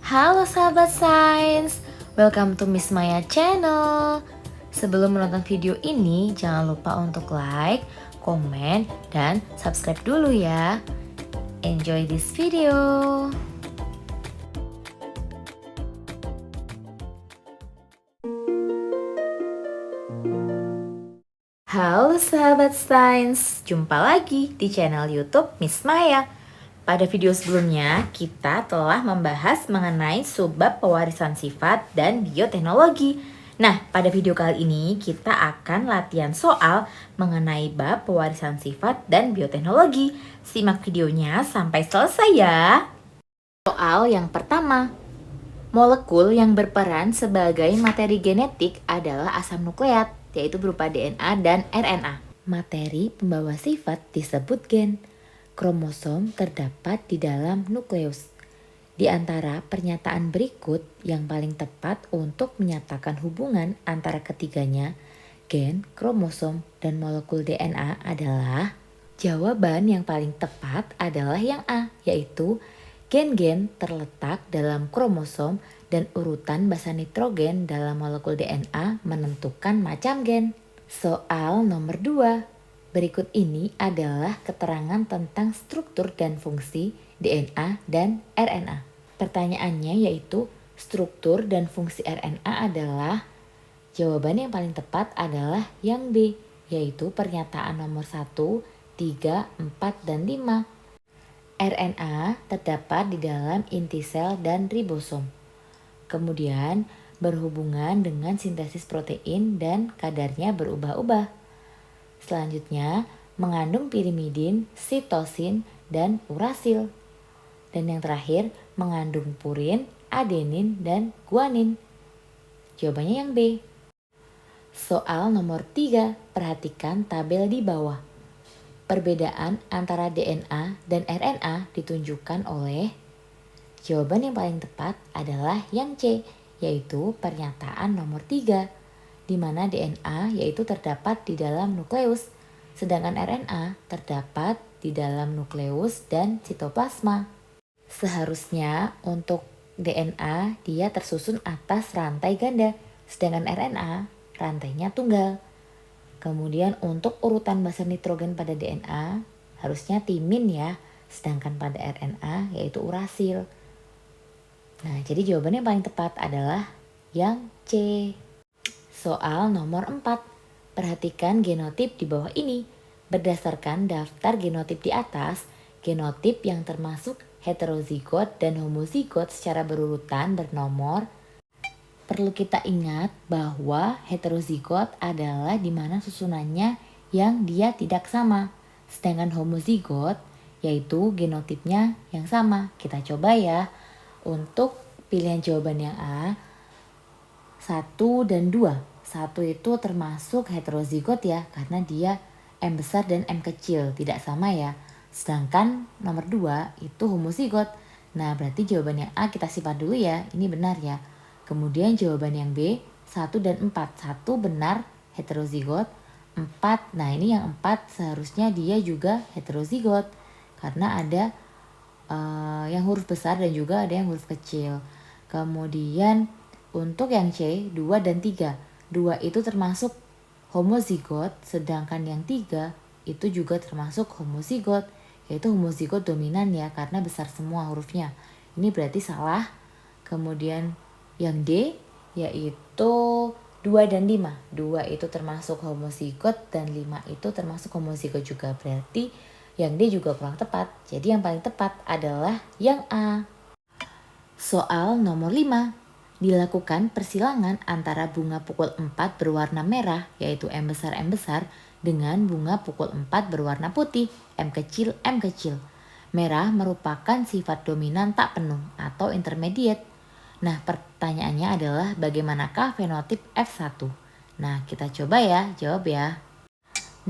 Halo sahabat sains, welcome to Miss Maya channel. Sebelum menonton video ini, jangan lupa untuk like, komen, dan subscribe dulu ya. Enjoy this video. Halo sahabat sains, jumpa lagi di channel YouTube Miss Maya. Pada video sebelumnya, kita telah membahas mengenai subbab pewarisan sifat dan bioteknologi. Nah, pada video kali ini kita akan latihan soal mengenai bab pewarisan sifat dan bioteknologi. Simak videonya sampai selesai ya. Soal yang pertama. Molekul yang berperan sebagai materi genetik adalah asam nukleat, yaitu berupa DNA dan RNA. Materi pembawa sifat disebut gen. Kromosom terdapat di dalam nukleus. Di antara pernyataan berikut yang paling tepat untuk menyatakan hubungan antara ketiganya, gen, kromosom, dan molekul DNA adalah jawaban yang paling tepat adalah yang A, yaitu gen-gen terletak dalam kromosom dan urutan basa nitrogen dalam molekul DNA menentukan macam gen. Soal nomor 2. Berikut ini adalah keterangan tentang struktur dan fungsi DNA dan RNA. Pertanyaannya yaitu struktur dan fungsi RNA adalah, jawaban yang paling tepat adalah yang B, yaitu pernyataan nomor 1, 3, 4, dan 5. RNA terdapat di dalam inti sel dan ribosom. Kemudian berhubungan dengan sintesis protein dan kadarnya berubah-ubah. Selanjutnya, mengandung pirimidin, sitosin, dan urasil. Dan yang terakhir, mengandung purin, adenin, dan guanin. Jawabannya yang B. Soal nomor 3, perhatikan tabel di bawah. Perbedaan antara DNA dan RNA ditunjukkan oleh, jawaban yang paling tepat adalah yang C, yaitu pernyataan nomor 3. Di mana DNA yaitu terdapat di dalam nukleus, sedangkan RNA terdapat di dalam nukleus dan sitoplasma. Seharusnya untuk DNA dia tersusun atas rantai ganda, sedangkan RNA rantainya tunggal. Kemudian untuk urutan basa nitrogen pada DNA harusnya timin ya, sedangkan pada RNA yaitu urasil. Nah, jadi jawabannya yang paling tepat adalah yang C. Soal nomor 4. Perhatikan genotip di bawah ini. Berdasarkan daftar genotip di atas, genotip yang termasuk heterozigot dan homozigot secara berurutan bernomor. Perlu kita ingat bahwa heterozigot adalah di mana susunannya yang dia tidak sama. Sedangkan homozigot yaitu genotipnya yang sama. Kita coba ya. Untuk pilihan jawaban yang A, 1 dan 2. 1 itu termasuk heterozigot ya, karena dia M besar dan M kecil, tidak sama ya. Sedangkan nomor 2 itu homozigot. Nah, berarti jawaban yang A kita sifat dulu ya, ini benar ya. Kemudian jawaban yang B, 1 dan 4. 1 benar heterozigot, 4, nah ini yang 4 seharusnya dia juga heterozigot. Karena ada yang huruf besar dan juga ada yang huruf kecil. Kemudian untuk yang C, 2 dan 3. 2 itu termasuk homozigot, sedangkan yang 3 itu juga termasuk homozigot, yaitu homozigot dominan ya, karena besar semua hurufnya. Ini berarti salah. Kemudian yang D, yaitu 2 dan 5. 2 itu termasuk homozigot dan 5 itu termasuk homozigot juga. Berarti yang D juga kurang tepat. Jadi yang paling tepat adalah yang A. Soal nomor 5. Dilakukan persilangan antara bunga pukul 4 berwarna merah, yaitu M besar, dengan bunga pukul 4 berwarna putih, M kecil. Merah merupakan sifat dominan tak penuh atau intermediate. Nah, pertanyaannya adalah bagaimanakah fenotip F1? Nah, kita coba ya, jawab ya.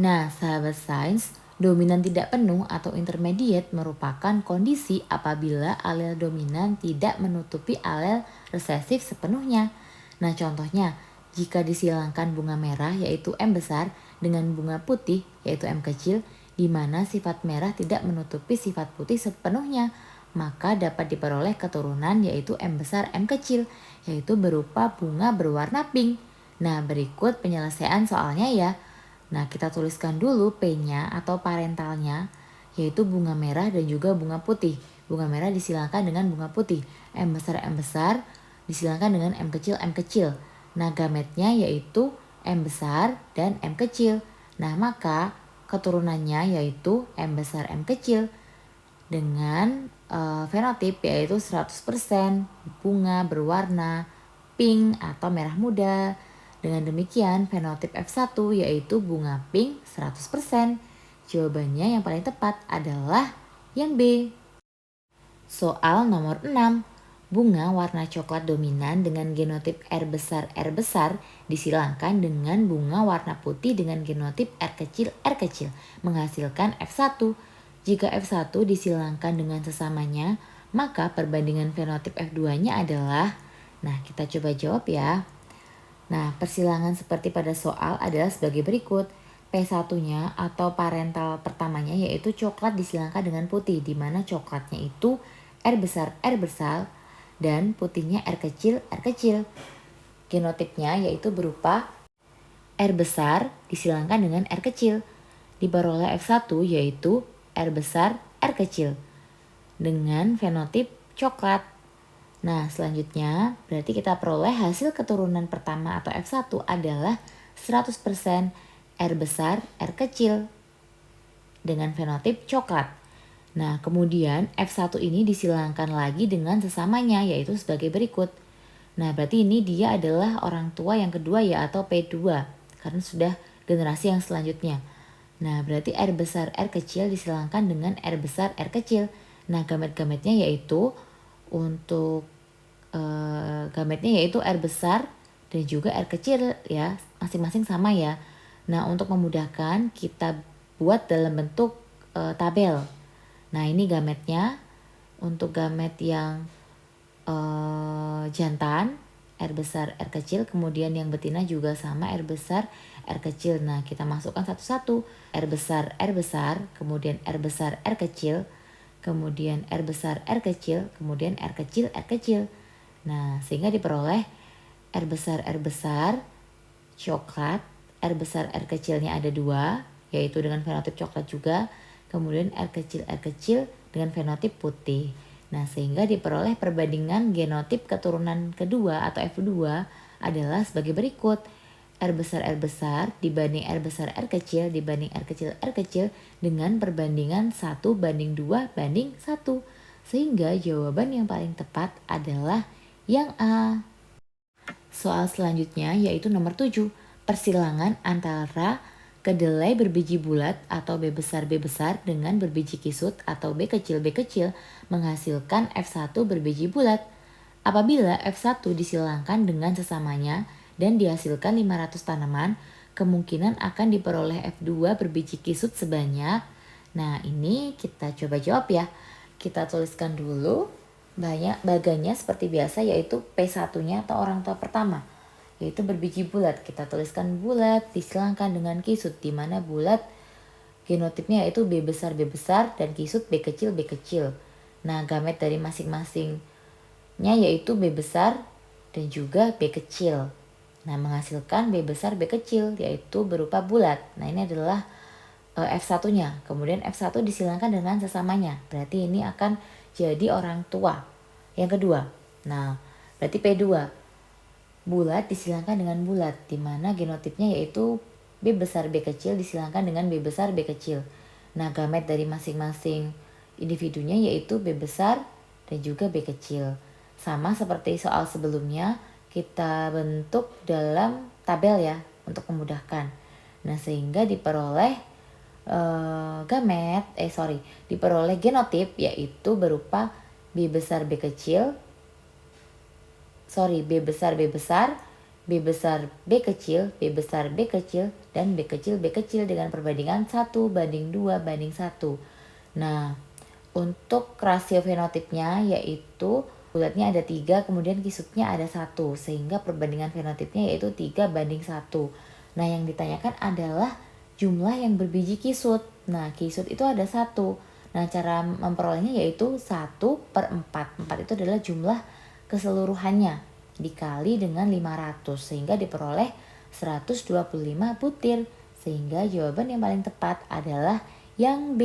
Nah, sahabat sains, dominan tidak penuh atau intermediate merupakan kondisi apabila alel dominan tidak menutupi alel resesif sepenuhnya. Nah, contohnya, jika disilangkan bunga merah yaitu M besar dengan bunga putih yaitu M kecil, di mana sifat merah tidak menutupi sifat putih sepenuhnya, maka dapat diperoleh keturunan yaitu M besar M kecil, yaitu berupa bunga berwarna pink. Nah, berikut penyelesaian soalnya ya. Nah, kita tuliskan dulu P-nya atau parentalnya, yaitu bunga merah dan juga bunga putih. Bunga merah disilangkan dengan bunga putih. M besar disilangkan dengan M kecil. Nah, gametnya yaitu M besar dan M kecil. Nah, maka keturunannya yaitu M besar M kecil dengan fenotip yaitu 100% bunga berwarna pink atau merah muda. Dengan demikian fenotip F1 yaitu bunga pink 100%. Jawabannya yang paling tepat adalah yang B. Soal nomor 6. Bunga warna coklat dominan dengan genotip R besar disilangkan dengan bunga warna putih dengan genotip R kecil menghasilkan F1. Jika F1 disilangkan dengan sesamanya, maka perbandingan fenotip F2-nya adalah, nah kita coba jawab ya. Nah, persilangan seperti pada soal adalah sebagai berikut. P1-nya atau parental pertamanya yaitu coklat disilangkan dengan putih, di mana coklatnya itu R besar dan putihnya R kecil. Genotipnya yaitu berupa R besar disilangkan dengan R kecil. Diperoleh F1 yaitu R besar R kecil dengan fenotip coklat. Nah, selanjutnya berarti kita peroleh hasil keturunan pertama atau F1 adalah 100% R besar R kecil dengan fenotip coklat. Nah, kemudian F1 ini disilangkan lagi dengan sesamanya yaitu sebagai berikut. Nah, berarti ini dia adalah orang tua yang kedua ya atau P2 karena sudah generasi yang selanjutnya. Nah, berarti R besar R kecil disilangkan dengan R besar R kecil. Nah, gamet-gametnya yaitu untuk gametnya yaitu R besar dan juga R kecil ya, masing-masing sama ya. Nah, untuk memudahkan kita buat dalam bentuk tabel. Nah, ini gametnya. Untuk gamet yang jantan R besar R kecil, kemudian yang betina juga sama R besar R kecil. Nah, kita masukkan satu-satu. R besar, kemudian R besar R kecil, kemudian R besar R kecil, kemudian R kecil. Nah, sehingga diperoleh R besar coklat, R besar R kecilnya ada 2, yaitu dengan fenotip coklat juga, kemudian R kecil dengan fenotip putih. Nah, sehingga diperoleh perbandingan genotip keturunan kedua atau F2 adalah sebagai berikut. R besar dibanding R besar R kecil dibanding R kecil dengan perbandingan 1:2:1. Sehingga jawaban yang paling tepat adalah yang A. Soal selanjutnya yaitu nomor 7. Persilangan antara kedelai berbiji bulat atau B besar dengan berbiji kisut atau B kecil menghasilkan F1 berbiji bulat. Apabila F1 disilangkan dengan sesamanya dan dihasilkan 500 tanaman, kemungkinan akan diperoleh F2 berbiji kisut sebanyak. Nah, ini kita coba jawab ya. Kita tuliskan dulu baganya seperti biasa yaitu P1-nya atau orang tua pertama, yaitu berbiji bulat. Kita tuliskan bulat disilangkan dengan kisut, di mana bulat genotipnya yaitu B besar dan kisut B kecil. Nah, gamet dari masing-masingnya yaitu B besar dan juga B kecil. Nah, menghasilkan B besar B kecil yaitu berupa bulat. Nah, ini adalah F1-nya. Kemudian F1 disilangkan dengan sesamanya. Berarti ini akan jadi orang tua yang kedua. Nah, berarti P2. Bulat disilangkan dengan bulat, di mana genotipnya yaitu B besar B kecil disilangkan dengan B besar B kecil. Nah, gamet dari masing-masing individunya yaitu B besar dan juga B kecil. Sama seperti soal sebelumnya, kita bentuk dalam tabel ya untuk memudahkan. Nah, sehingga diperoleh diperoleh genotip yaitu berupa B besar B kecil, B besar B besar B kecil, B besar B kecil, dan B kecil dengan perbandingan 1:2:1. Nah, untuk rasio fenotipnya yaitu bulatnya ada 3, kemudian kisutnya ada 1, sehingga perbandingan fenotipnya yaitu 3:1. Nah, yang ditanyakan adalah jumlah yang berbiji kisut. Nah, kisut itu ada 1. Nah, cara memperolehnya yaitu 1/4. 4 itu adalah jumlah keseluruhannya dikali dengan 500 sehingga diperoleh 125 butir. Sehingga jawaban yang paling tepat adalah yang B.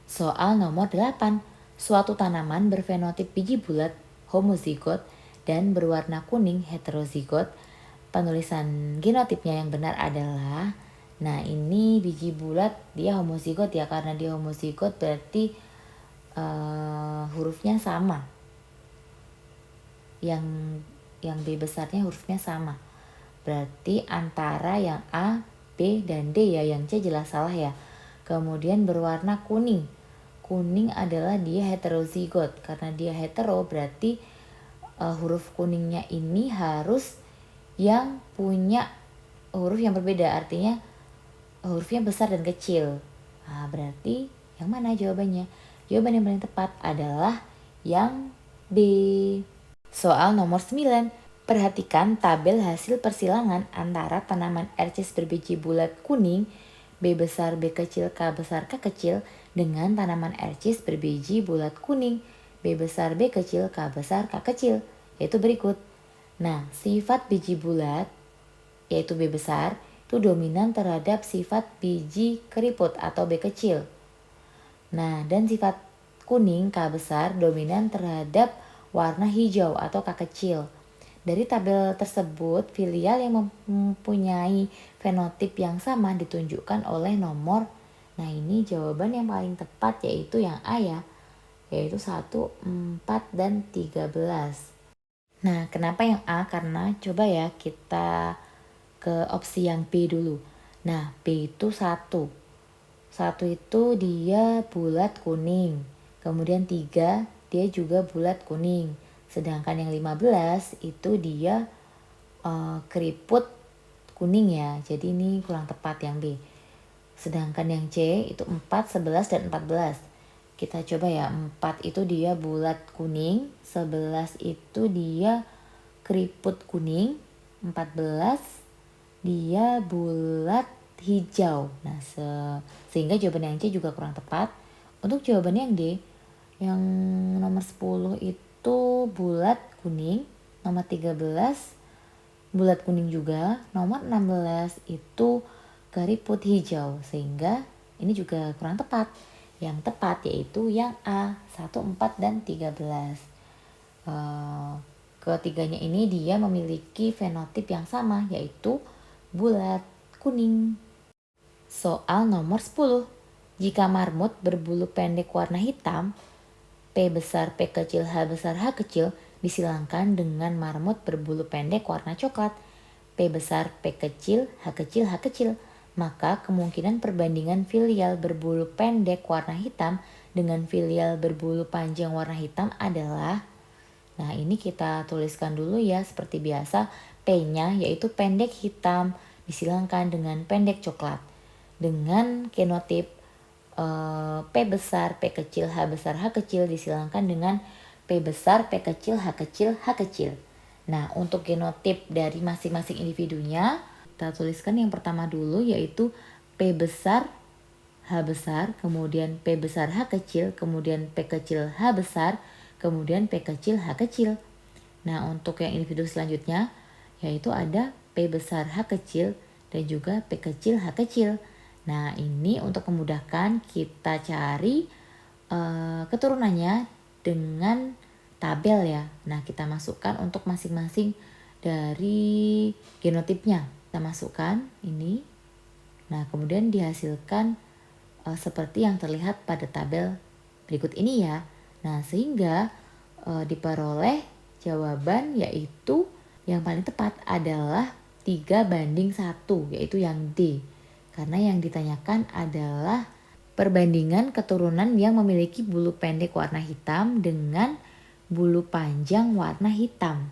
Soal nomor 8. Suatu tanaman berfenotip biji bulat homozigot dan berwarna kuning heterozigot. Penulisan genotipnya yang benar adalah, nah ini biji bulat dia homozigot ya, karena dia homozigot berarti hurufnya sama. Yang B besarnya hurufnya sama. Berarti antara yang A, B, dan D ya, yang C jelas salah ya. Kemudian berwarna kuning. Kuning adalah dia heterozigot. Karena dia hetero berarti huruf kuningnya ini harus yang punya huruf yang berbeda. Artinya hurufnya besar dan kecil. Nah, berarti yang mana jawabannya? Jawaban yang paling tepat adalah yang B. Soal nomor 9. Perhatikan tabel hasil persilangan antara tanaman ercis berbiji bulat kuning B besar B kecil K besar K kecil dengan tanaman ercis berbiji bulat kuning B besar B kecil K besar K kecil, yaitu berikut. Nah, sifat biji bulat yaitu B besar itu dominan terhadap sifat biji keriput atau B kecil. Nah, dan sifat kuning K besar dominan terhadap warna hijau atau K kecil. Dari tabel tersebut, filial yang mempunyai fenotip yang sama ditunjukkan oleh nomor. Nah, ini jawaban yang paling tepat yaitu yang A ya, yaitu 1, 4, dan 13. Nah, kenapa yang A? Karena coba ya kita ke opsi yang B dulu. Nah, B itu 1. 1 itu dia bulat kuning. Kemudian 3 dia juga bulat kuning. Sedangkan yang 15 itu dia keriput kuning ya. Jadi ini kurang tepat yang B. Sedangkan yang C itu 4, 11, dan 14. Kita coba ya, 4 itu dia bulat kuning, 11 itu dia keriput kuning, 14 dia bulat hijau. Nah, sehingga jawaban yang C juga kurang tepat. Untuk jawaban yang D, yang nomor 10 itu bulat kuning, nomor 13 bulat kuning juga, nomor 16 itu keriput hijau, sehingga ini juga kurang tepat. Yang tepat yaitu yang A, 1, 4, dan 13. Ketiganya ini dia memiliki fenotip yang sama yaitu bulat kuning. Soal nomor 10. Jika marmut berbulu pendek warna hitam, P besar P kecil H besar H kecil disilangkan dengan marmut berbulu pendek warna coklat, P besar P kecil H kecil H kecil, maka kemungkinan perbandingan filial berbulu pendek warna hitam dengan filial berbulu panjang warna hitam adalah, nah ini kita tuliskan dulu ya seperti biasa. P-nya yaitu pendek hitam disilangkan dengan pendek coklat dengan genotip P besar P kecil H besar H kecil disilangkan dengan P besar P kecil H kecil H kecil. Nah, untuk genotip dari masing-masing individunya kita tuliskan yang pertama dulu yaitu P besar H besar, kemudian P besar H kecil, kemudian P kecil H besar, kemudian P kecil H kecil. Nah, untuk yang individu selanjutnya yaitu ada P besar H kecil dan juga P kecil H kecil. Nah, ini untuk memudahkan kita cari keturunannya dengan tabel ya. Nah, kita masukkan untuk masing-masing dari genotipnya. Kita masukkan ini. Nah, kemudian dihasilkan seperti yang terlihat pada tabel berikut ini ya. Nah, sehingga diperoleh jawaban yaitu yang paling tepat adalah 3:1, yaitu yang D. Karena yang ditanyakan adalah perbandingan keturunan yang memiliki bulu pendek warna hitam dengan bulu panjang warna hitam.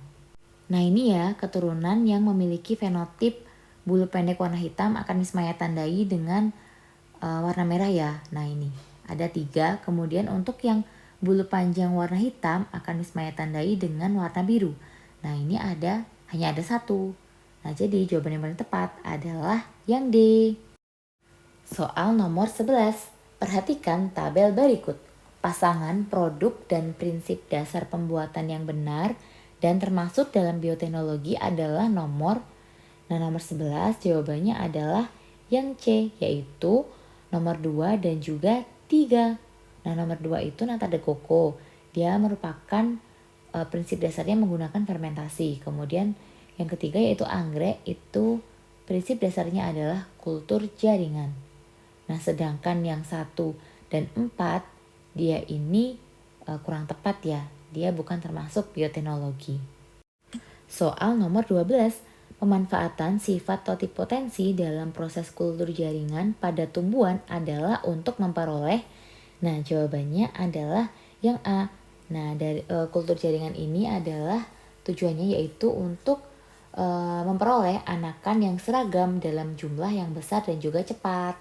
Nah, ini ya keturunan yang memiliki fenotip bulu pendek warna hitam akan Miss Maya tandai dengan warna merah ya. Nah, ini ada 3. Kemudian untuk yang bulu panjang warna hitam akan Miss Maya tandai dengan warna biru. Nah, ini hanya ada 1. Nah, jadi jawaban yang paling tepat adalah yang D. Soal nomor 11. Perhatikan tabel berikut. Pasangan produk dan prinsip dasar pembuatan yang benar dan termasuk dalam bioteknologi adalah nomor 11 jawabannya adalah yang C, yaitu nomor 2 dan juga 3. Nah, nomor 2 itu nata de coco. Dia merupakan prinsip dasarnya menggunakan fermentasi. Kemudian yang ketiga yaitu anggrek, itu prinsip dasarnya adalah kultur jaringan. Nah, sedangkan yang 1 dan 4 dia ini kurang tepat ya. Dia bukan termasuk bioteknologi. Soal nomor 12. Pemanfaatan sifat totipotensi dalam proses kultur jaringan pada tumbuhan adalah untuk memperoleh. Nah, jawabannya adalah yang A. Nah, dari kultur jaringan ini adalah tujuannya yaitu untuk memperoleh anakan yang seragam dalam jumlah yang besar dan juga cepat.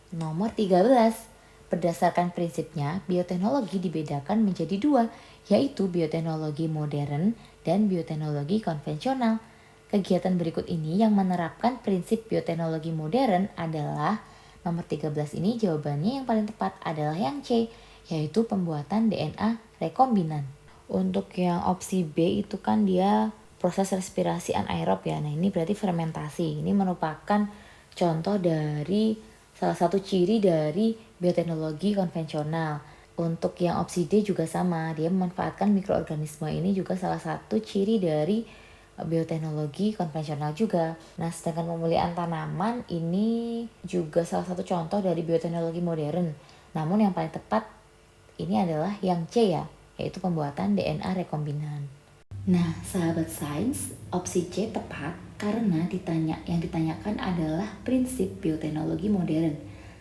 Nomor 13. Berdasarkan prinsipnya, bioteknologi dibedakan menjadi 2, yaitu bioteknologi modern dan bioteknologi konvensional. Kegiatan berikut ini yang menerapkan prinsip bioteknologi modern adalah nomor 13 ini jawabannya yang paling tepat adalah yang C, yaitu pembuatan DNA rekombinan. Untuk yang opsi B itu kan dia proses respirasi anaerob ya. Nah, ini berarti fermentasi. Ini merupakan contoh dari salah satu ciri dari bioteknologi konvensional. Untuk yang opsi D juga sama, dia memanfaatkan mikroorganisme. Ini juga salah satu ciri dari bioteknologi konvensional juga. Nah, sedangkan pemulihan tanaman ini juga salah satu contoh dari bioteknologi modern. Namun yang paling tepat ini adalah yang C ya, yaitu pembuatan DNA rekombinan. Nah, sahabat sains, opsi C tepat karena yang ditanyakan adalah prinsip bioteknologi modern.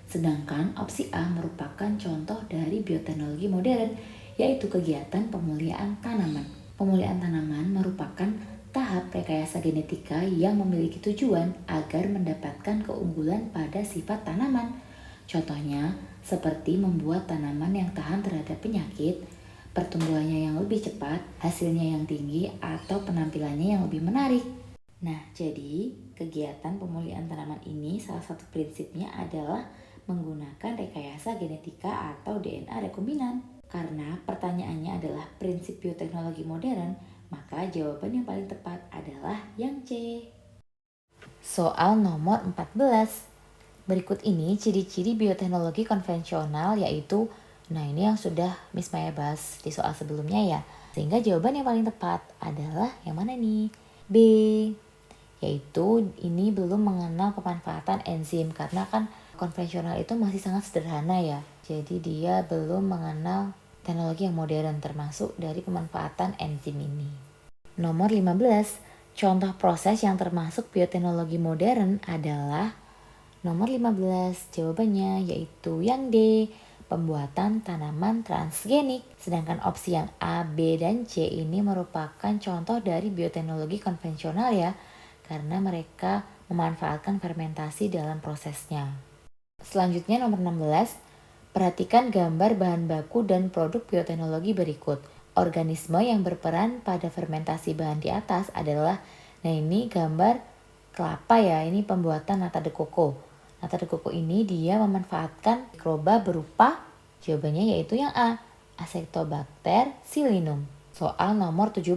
Sedangkan opsi A merupakan contoh dari bioteknologi modern, yaitu kegiatan pemulihan tanaman. Pemulihan tanaman merupakan tahap rekayasa genetika yang memiliki tujuan agar mendapatkan keunggulan pada sifat tanaman. Contohnya, seperti membuat tanaman yang tahan terhadap penyakit, pertumbuhannya yang lebih cepat, hasilnya yang tinggi, atau penampilannya yang lebih menarik. Nah, jadi kegiatan pemulihan tanaman ini salah satu prinsipnya adalah menggunakan rekayasa genetika atau DNA rekombinan. Karena pertanyaannya adalah prinsip bioteknologi modern, maka jawaban yang paling tepat adalah yang C. Soal nomor 14. Berikut ini ciri-ciri bioteknologi konvensional yaitu, nah ini yang sudah Miss Maya bahas di soal sebelumnya ya. Sehingga jawaban yang paling tepat adalah yang mana nih? B. Yaitu ini belum mengenal pemanfaatan enzim karena kan konvensional itu masih sangat sederhana ya. Jadi dia belum mengenal teknologi yang modern termasuk dari pemanfaatan enzim ini. Nomor 15. Contoh proses yang termasuk bioteknologi modern adalah nomor 15. Jawabannya yaitu yang D, pembuatan tanaman transgenik. Sedangkan opsi yang A, B, dan C ini merupakan contoh dari bioteknologi konvensional ya, karena mereka memanfaatkan fermentasi dalam prosesnya. Selanjutnya nomor 16, perhatikan gambar bahan baku dan produk bioteknologi berikut. Organisme yang berperan pada fermentasi bahan di atas adalah, nah ini gambar kelapa ya, ini pembuatan nata de coco. Nata de coco ini dia memanfaatkan mikroba berupa, jawabannya yaitu yang A, Acetobacter psilinum. Soal nomor 17,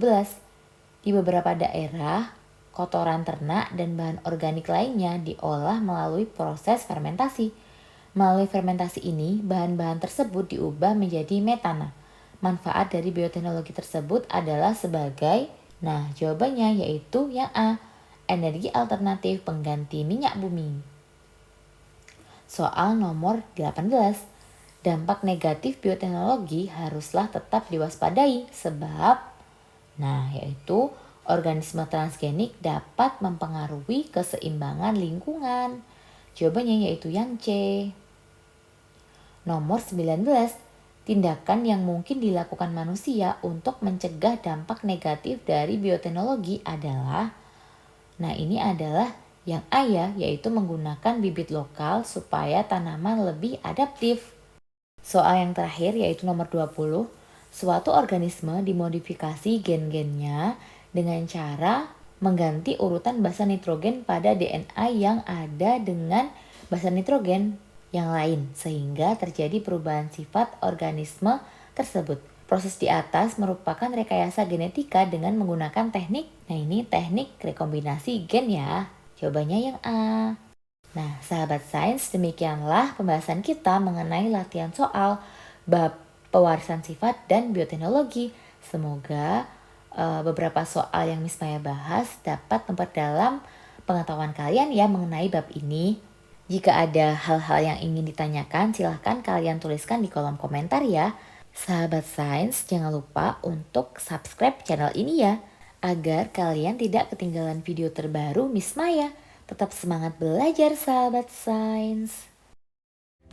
di beberapa daerah, kotoran ternak dan bahan organik lainnya diolah melalui proses fermentasi. Melalui fermentasi ini, bahan-bahan tersebut diubah menjadi metana. Manfaat dari bioteknologi tersebut adalah sebagai, nah jawabannya yaitu yang A, energi alternatif pengganti minyak bumi. Soal nomor 18, dampak negatif bioteknologi haruslah tetap diwaspadai sebab, nah yaitu organisme transgenik dapat mempengaruhi keseimbangan lingkungan. Jawabannya yaitu yang C. Nomor 19. Tindakan yang mungkin dilakukan manusia untuk mencegah dampak negatif dari bioteknologi adalah, nah ini adalah yang A ya, yaitu menggunakan bibit lokal supaya tanaman lebih adaptif. Soal yang terakhir yaitu nomor 20. Suatu organisme dimodifikasi gen-gennya dengan cara mengganti urutan basa nitrogen pada DNA yang ada dengan basa nitrogen. yang lain sehingga terjadi perubahan sifat organisme tersebut. Proses di atas merupakan rekayasa genetika dengan menggunakan teknik, nah ini teknik rekombinasi gen ya. Jawabannya yang A. Nah, sahabat sains, demikianlah pembahasan kita mengenai latihan soal bab pewarisan sifat dan bioteknologi. Semoga beberapa soal yang Miss Maya bahas dapat memperdalam pengetahuan kalian ya mengenai bab ini. Jika ada hal-hal yang ingin ditanyakan, silahkan kalian tuliskan di kolom komentar ya. Sahabat sains, jangan lupa untuk subscribe channel ini ya, agar kalian tidak ketinggalan video terbaru Miss Maya. Tetap semangat belajar sahabat sains.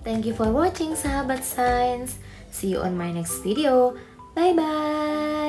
Thank you for watching sahabat sains. See you on my next video. Bye bye.